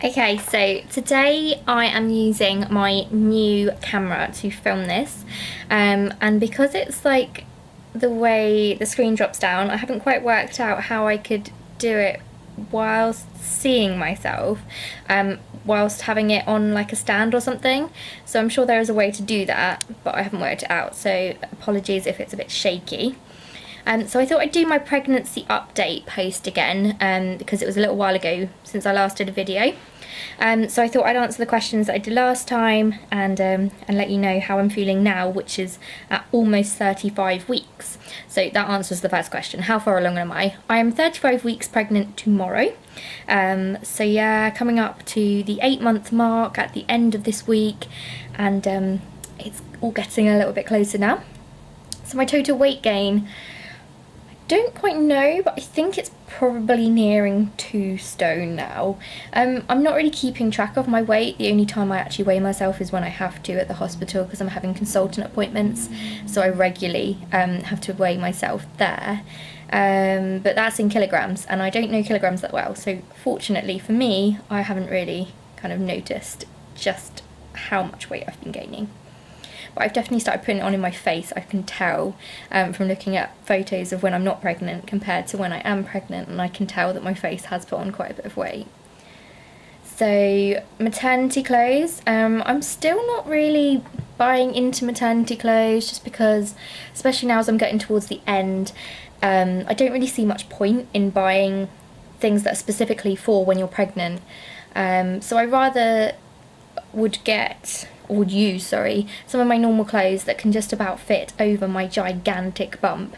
Okay, so today I am using my new camera to film this, and because it's like the way the screen drops down, I haven't quite worked out how I could do it whilst seeing myself, whilst having it on like a stand or something. So I'm sure there is a way to do that, but I haven't worked it out, so apologies if it's a bit shaky. So I thought I'd do my pregnancy update post again, because it was a little while ago since I last did a video. So I thought I'd answer the questions that I did last time and let you know how I'm feeling now, which is at almost 35 weeks. So that answers the first question. How far along am I? I am 35 weeks pregnant tomorrow. So yeah, coming up to the 8-month mark at the end of this week, and it's all getting a little bit closer now. So my total weight gain, don't quite know, but I think it's probably nearing 2 stone now. I'm not really keeping track of my weight. The only time I actually weigh myself is when I have to at the hospital because I'm having consultant appointments, so I regularly have to weigh myself there. But that's in kilograms, and I don't know kilograms that well, so fortunately for me, I haven't really kind of noticed just how much weight I've been gaining. But I've definitely started putting it on in my face. I can tell from looking at photos of when I'm not pregnant compared to when I am pregnant, and I can tell that my face has put on quite a bit of weight. So maternity clothes, I'm still not really buying into maternity clothes just because, especially now as I'm getting towards the end, I don't really see much point in buying things that are specifically for when you're pregnant. So I rather would use some of my normal clothes that can just about fit over my gigantic bump,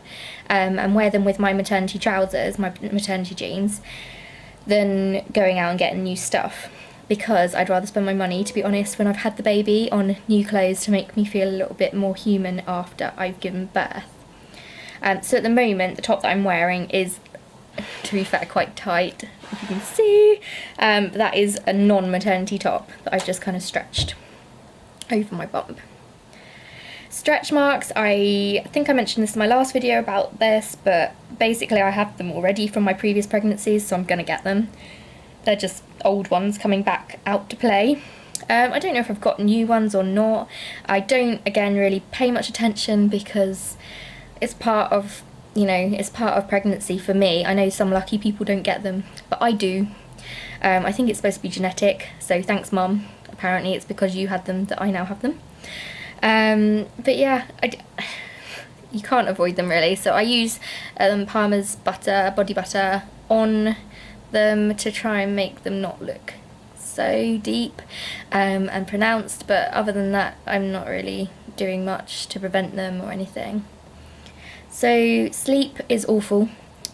and wear them with my maternity trousers, my maternity jeans, than going out and getting new stuff, because I'd rather spend my money, to be honest, when I've had the baby, on new clothes to make me feel a little bit more human after I've given birth. So at the moment, the top that I'm wearing is, to be fair, quite tight, if you can see, but that is a non-maternity top that I've just kind of stretched over my bump. Stretch marks, I think I mentioned this in my last video about this, but basically I have them already from my previous pregnancies, so I'm going to get them. They're just old ones coming back out to play. I don't know if I've got new ones or not. I don't, again, really pay much attention because it's part of, it's part of pregnancy for me. I know some lucky people don't get them, but I do. I think it's supposed to be genetic, so thanks, Mum. Apparently it's because you had them that I now have them. But yeah, you can't avoid them really. So I use Parma's butter, body butter, on them to try and make them not look so deep and pronounced. But other than that, I'm not really doing much to prevent them or anything. So sleep is awful.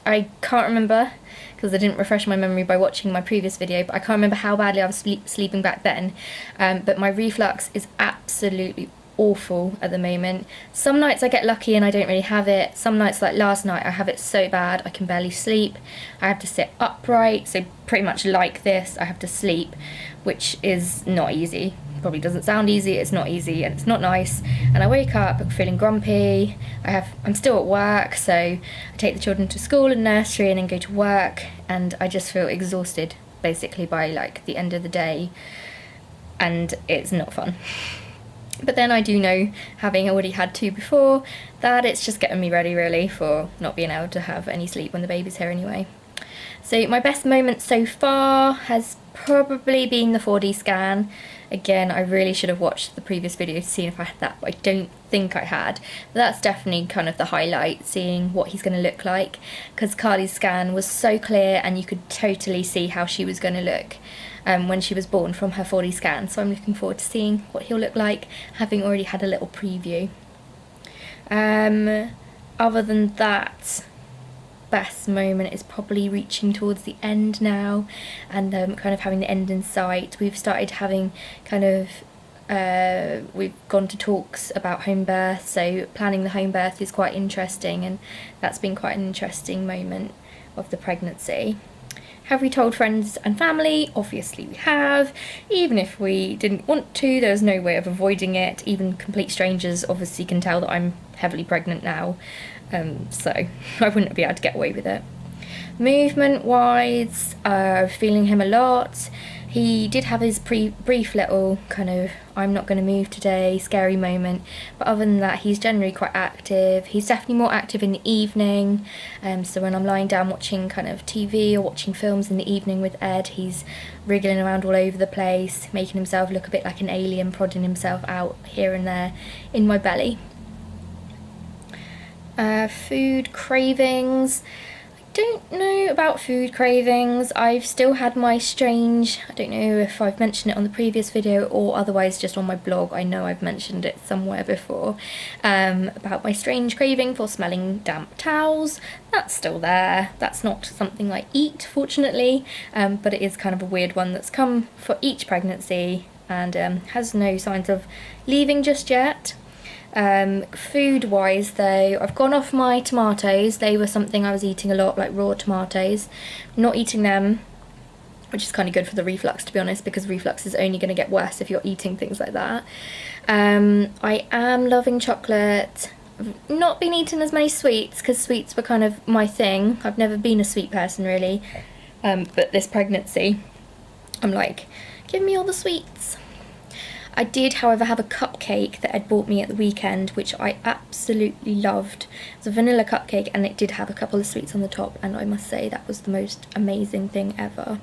I can't remember, because I didn't refresh my memory by watching my previous video, but I can't remember how badly I was sleeping back then. But my reflux is absolutely awful at the moment. Some nights I get lucky and I don't really have it. Some nights, like last night, I have it so bad I can barely sleep. I have to sit upright, so pretty much like this, I have to sleep, which is not easy. Probably doesn't sound easy, it's not easy, and it's not nice. And I wake up feeling grumpy. I'm still at work, so I take the children to school and nursery and then go to work, and I just feel exhausted basically by like the end of the day, and it's not fun. But then I do know, having already had 2 before, that it's just getting me ready really for not being able to have any sleep when the baby's here anyway. So my best moment so far has probably been the 4D scan. Again, I really should have watched the previous video to see if I had that, but I don't think I had. But that's definitely kind of the highlight, seeing what he's going to look like, because Carly's scan was so clear and you could totally see how she was going to look when she was born from her 4D scan. So I'm looking forward to seeing what he'll look like, having already had a little preview. Other than that, best moment is probably reaching towards the end now, and kind of having the end in sight. We've started having we've gone to talks about home birth, so planning the home birth is quite interesting, and that's been quite an interesting moment of the pregnancy. Have we told friends and family? Obviously we have. Even if we didn't want to, there's no way of avoiding it. Even complete strangers obviously can tell that I'm heavily pregnant now, so I wouldn't be able to get away with it. Movement wise, feeling him a lot. He did have his brief little kind of I'm not going to move today scary moment, but other than that he's generally quite active. He's definitely more active in the evening, so when I'm lying down watching kind of TV or watching films in the evening with Ed, he's wriggling around all over the place, making himself look a bit like an alien, prodding himself out here and there in my belly. Food cravings. Don't know about food cravings. I've still had my strange, I don't know if I've mentioned it on the previous video or otherwise just on my blog, I know I've mentioned it somewhere before, about my strange craving for smelling damp towels. That's still there. That's not something I eat, fortunately, but it is kind of a weird one that's come for each pregnancy and has no signs of leaving just yet. Food wise though, I've gone off my tomatoes. They were something I was eating a lot, like raw tomatoes. Not eating them, which is kind of good for the reflux, to be honest, because reflux is only going to get worse if you're eating things like that. I am loving chocolate. I've not been eating as many sweets because sweets were kind of my thing. I've never been a sweet person really, but this pregnancy I'm like, give me all the sweets. I did, however, have a cupcake that Ed bought me at the weekend, which I absolutely loved. It was a vanilla cupcake and it did have a couple of sweets on the top, and I must say that was the most amazing thing ever.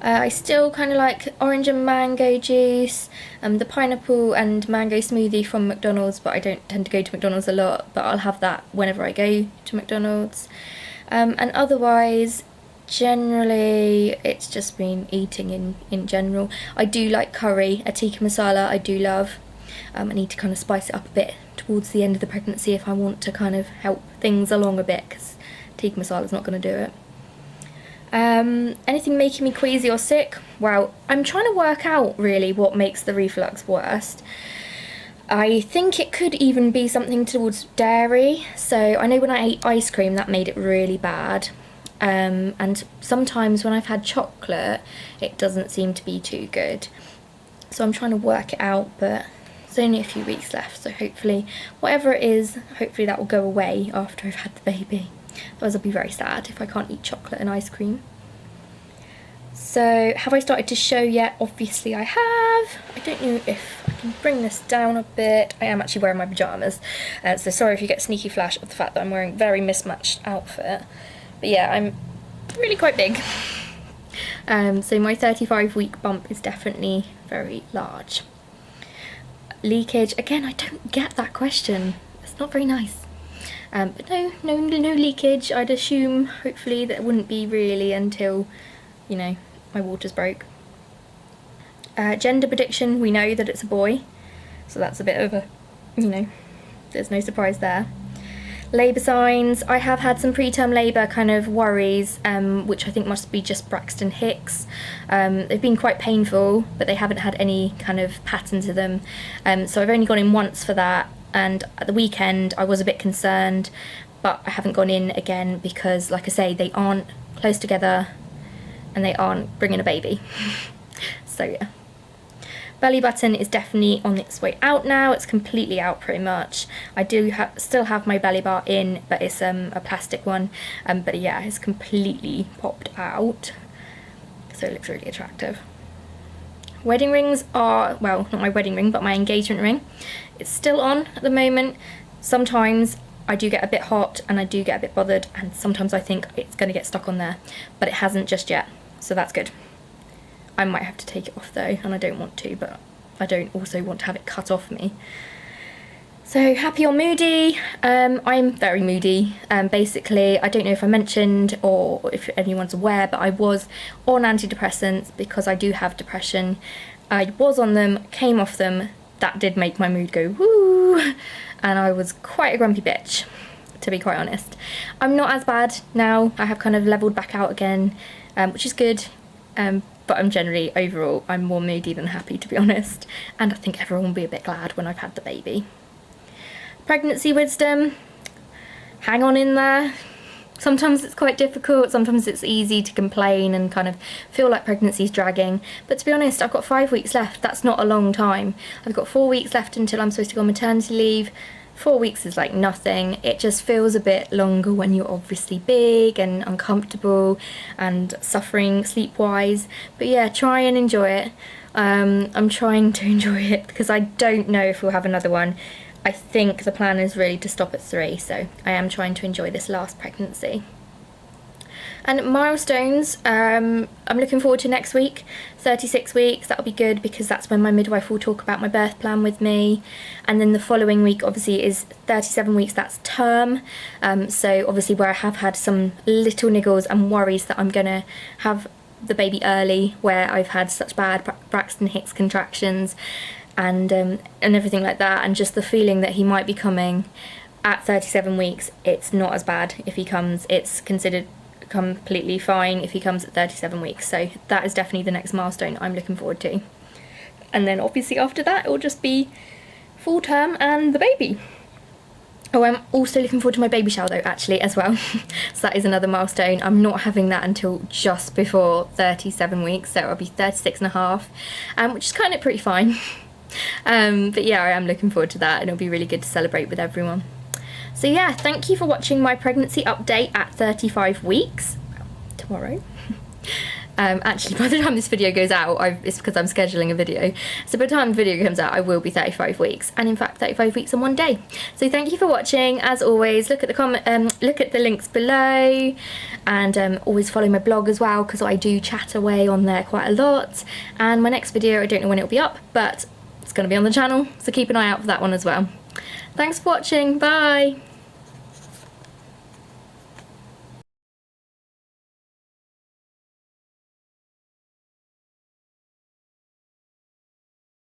I still kind of like orange and mango juice, the pineapple and mango smoothie from McDonald's, but I don't tend to go to McDonald's a lot, but I'll have that whenever I go to McDonald's. And otherwise, generally it's just been eating in general. I do like curry, a tikka masala I do love. I need to kind of spice it up a bit towards the end of the pregnancy if I want to kind of help things along a bit, because tikka masala is not going to do it. Anything making me queasy or sick? Well, I'm trying to work out really what makes the reflux worst. I think it could even be something towards dairy. So I know when I ate ice cream that made it really bad. And sometimes when I've had chocolate it doesn't seem to be too good, so I'm trying to work it out, but there's only a few weeks left, so hopefully whatever it is, hopefully that will go away after I've had the baby. Otherwise I'll be very sad if I can't eat chocolate and ice cream. So have I started to show yet? Obviously I have. I don't know if I can bring this down a bit. I am actually wearing my pyjamas, so sorry if you get a sneaky flash of the fact that I'm wearing a very mismatched outfit. But yeah, I'm really quite big. So my 35-week bump is definitely very large. Leakage, again, I don't get that question. It's not very nice. But no leakage. I'd assume, hopefully, that it wouldn't be really until, you know, my waters broke. Gender prediction, we know that it's a boy. So that's a bit of a, you know, there's no surprise there. Labour signs, I have had some preterm labour kind of worries, which I think must be just Braxton Hicks. They've been quite painful, but they haven't had any kind of pattern to them. So I've only gone in once for that, and at the weekend I was a bit concerned, but I haven't gone in again because, like I say, they aren't close together and they aren't bringing a baby. So yeah. Belly button is definitely on its way out now. It's completely out pretty much. I do still have my belly bar in, but it's a plastic one. But yeah, it's completely popped out. So it looks really attractive. Wedding rings are, well, not my wedding ring, but my engagement ring. It's still on at the moment. Sometimes I do get a bit hot and I do get a bit bothered, and sometimes I think it's going to get stuck on there, but it hasn't just yet, so that's good. I might have to take it off though, and I don't want to, but I don't also want to have it cut off me. So happy or moody? I'm very moody. Basically, I don't know if I mentioned or if anyone's aware, but I was on antidepressants because I do have depression. I was on them, came off them. That did make my mood go woo, and I was quite a grumpy bitch, to be quite honest. I'm not as bad now. I have kind of leveled back out again, which is good. But I'm generally, overall, I'm more moody than happy, to be honest. And I think everyone will be a bit glad when I've had the baby. Pregnancy wisdom, hang on in there. Sometimes it's quite difficult, sometimes it's easy to complain and kind of feel like pregnancy's dragging. But to be honest, I've got 5 weeks left, that's not a long time. I've got 4 weeks left until I'm supposed to go on maternity leave. 4 weeks is like nothing. It just feels a bit longer when you're obviously big and uncomfortable and suffering sleep-wise. But yeah, try and enjoy it. I'm trying to enjoy it because I don't know if we'll have another one. I think the plan is really to stop at 3, so I am trying to enjoy this last pregnancy. And milestones, I'm looking forward to next week, 36 weeks. That'll be good because that's when my midwife will talk about my birth plan with me. And then the following week obviously is 37 weeks, that's term. So obviously where I have had some little niggles and worries that I'm gonna have the baby early, where I've had such bad Braxton Hicks contractions and everything like that, and just the feeling that he might be coming at 37 weeks. It's not as bad if he comes. It's considered completely fine if he comes at 37 weeks. So that is definitely the next milestone I'm looking forward to. And then obviously after that it will just be full term and the baby. Oh, I'm also looking forward to my baby shower though, actually, as well. So that is another milestone. I'm not having that until just before 37 weeks, so it'll be 36 and a half, which is kind of pretty fine. But yeah, I am looking forward to that, and it'll be really good to celebrate with everyone. So yeah, thank you for watching my pregnancy update at 35 weeks. Tomorrow. Actually, by the time this video goes out, it's because I'm scheduling a video. So by the time the video comes out, I will be 35 weeks, and in fact 35 weeks and 1 day. So thank you for watching. As always, look at the links below, and always follow my blog as well, because I do chat away on there quite a lot. And my next video, I don't know when it'll be up, but it's going to be on the channel, so keep an eye out for that one as well. Thanks for watching. Bye.